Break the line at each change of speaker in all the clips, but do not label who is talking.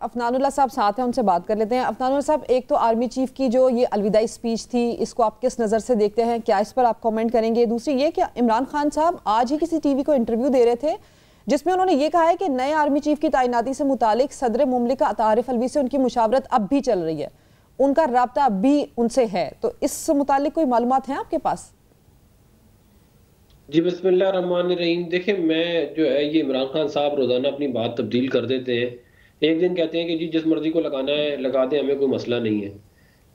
अफनानुल्लाह साहब साथ हैं, उनसे बात कर लेते हैं। अफनानुल्लाह साहब, एक तो आर्मी चीफ की जो ये अलविदाई स्पीच थी, इसको आप किस नज़र से देखते हैं, क्या इस पर आप कमेंट करेंगे? दूसरी ये कि इमरान खान साहब आज ही किसी टीवी को इंटरव्यू दे रहे थे जिसमें उन्होंने ये कहा है कि नए आर्मी चीफ की तैनाती से मुतालिक सदर मुमलिका आरिफ अलवी से उनकी मुशावरत अब भी चल रही है, उनका राब्ता अब भी उनसे है। तो इस मुतालिक कोई मालूमात हैं आपके पास?
जी बिस्मिल्लाह रहमान रहीम। देखिए, मैं जो है ये इमरान खान साहब रोज़ाना अपनी बात तब्दील कर देते हैं। एक दिन कहते हैं कि जी जिस मर्जी को लगाना है लगा दें, हमें कोई मसला नहीं है।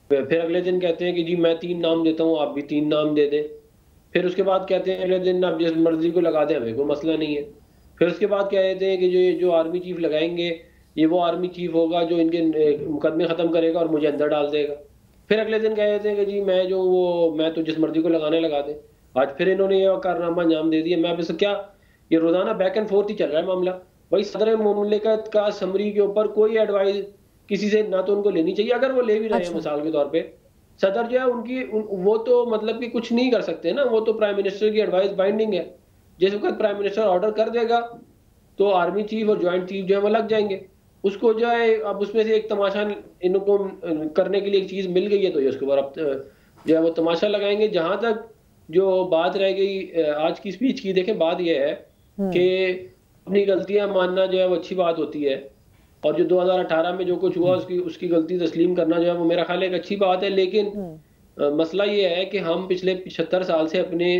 फिर अगले दिन कहते हैं कि जी मैं 3 नाम देता हूँ, आप भी 3 नाम दे दें। फिर उसके बाद कहते हैं अगले दिन आप जिस मर्जी को लगा दें, हमें कोई मसला नहीं है। फिर उसके बाद कहते हैं कि जो आर्मी चीफ लगाएंगे, ये वो आर्मी चीफ होगा जो इनके मुकदमे ख़त्म करेगा और मुझे अंदर डाल देगा। फिर अगले दिन कहते हैं कि जी मैं तो जिस मर्जी को लगाने लगा दें। आज फिर इन्होंने ये कारनामा अंजाम दे दिया। मैं बस क्या, ये रोजाना बैक एंड फोर्थ ही चल रहा है मामला। भाई सदर मुमलिकत का समरी के ऊपर कोई एडवाइस किसी से ना तो उनको लेनी चाहिए, अगर वो ले भी रहे हैं
अच्छा।
मिसाल के तौर पे सदर जो है वो तो मतलब कि कुछ नहीं कर सकते ना, वो तो प्राइम मिनिस्टर की एडवाइस बाइंडिंग है। जिस वक्त प्राइम मिनिस्टर ऑर्डर कर देगा तो आर्मी चीफ और ज्वाइंट चीफ जो है वो लग जाएंगे। उसको जो है अब उसमें से एक तमाशा इनको करने के लिए एक चीज मिल गई है, तो ये उसके ऊपर अब जो है वो तमाशा लगाएंगे। जहां तक जो बात रह गई आज की स्पीच की, देखें बात यह है कि अपनी गलतियां मानना जो है वो अच्छी बात होती है, और जो 2018 में जो कुछ हुआ उसकी उसकी गलती तस्लीम करना जो है वो मेरा ख्याल है एक अच्छी बात है। लेकिन मसला ये है कि हम पिछले 75 साल से अपने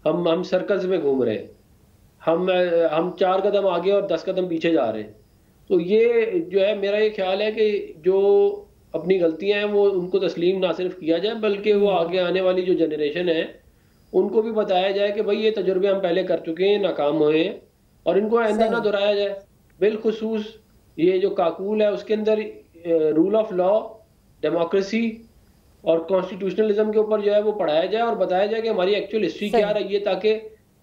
हम सर्कल्स में घूम रहे हैं। हम 4 कदम आगे और 10 कदम पीछे जा रहे हैं। तो ये जो है मेरा ये ख्याल है कि जो अपनी गलतियां हैं वो उनको तस्लीम ना सिर्फ किया जाए, बल्कि वो आगे आने वाली जो जनरेशन है उनको भी बताया जाए कि भाई ये तजुर्बे हम पहले कर चुके हैं, नाकाम हुए हैं, और इनको आइंदा ना
सही।
दोहराया जाए। बिलखुसूस ये जो काकूल है उसके अंदर रूल ऑफ लॉ, डेमोक्रेसी और कॉन्स्टिट्यूशनलिज्म के ऊपर जो है वो पढ़ाया जाए और बताया जाए कि हमारी एक्चुअल हिस्ट्री क्या
सही।
रही है, ताकि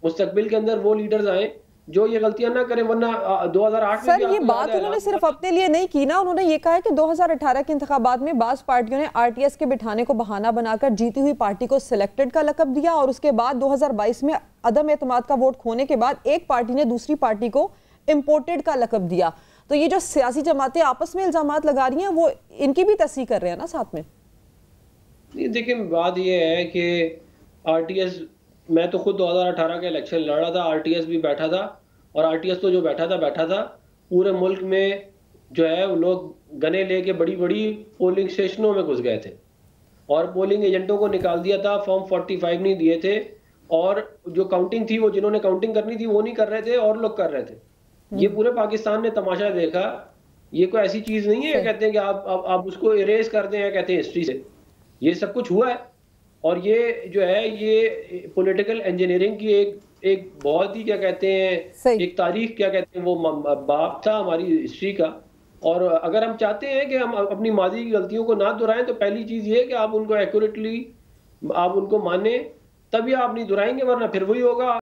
मुस्तकबिल के अंदर वो लीडर्स आए जो ये गलतियां ना करें। वरना 2008 में
सर,
भी
ये
आपको याद
बात
है
उन्होंने
ऐलान हुआ
सिर्फ
था।
अपने लिए नहीं की ना, उन्होंने ये कहा है कि 2018 के इंतखाबात में बास पार्टियों ने आरटीएस के बिठाने को बहाना बनाकर जीती हुई पार्टी को सिलेक्टेड का लकब दिया, और उसके बाद 2022 में अदम एतमाद का वोट खोने के बाद एक पार्टी ने दूसरी पार्टी को इम्पोर्टेड का लकब दिया। तो ये जो सियासी जमातें आपस में इल्जामात लगा रही हैं, वो इनकी भी तस्दीक कर रहे हैं ना साथ में?
देखिए, बात ये है कि आरटीएस, मैं तो खुद 2018 का इलेक्शन लड़ रहा था, आरटीएस भी बैठा था, और आरटीएस तो जो बैठा था पूरे मुल्क में जो है वो लोग गने लेके बड़ी बड़ी पोलिंग स्टेशनों में घुस गए थे और पोलिंग एजेंटों को निकाल दिया था, फॉर्म 45 नहीं दिए थे, और जो काउंटिंग थी वो जिन्होंने काउंटिंग करनी थी वो नहीं कर रहे थे और लोग कर रहे थे। ये पूरे पाकिस्तान ने तमाशा देखा। ये कोई ऐसी चीज नहीं है
सही।
कहते हैं कि आप उसको इरेज कर दें, या कहते हैं हिस्ट्री से। ये सब कुछ हुआ है, और ये जो है ये पॉलिटिकल इंजीनियरिंग की एक एक बहुत ही क्या कहते हैं,
सही।
एक तारीख क्या कहते हैं, वो बाप था हमारी हिस्ट्री का। और अगर हम चाहते हैं कि हम अपनी माजी की गलतियों को ना दोहराएं, तो पहली चीज ये है कि आप उनको एक्यूरेटली आप उनको माने, तभी आप नहीं दोहराएंगे, वरना फिर वही होगा।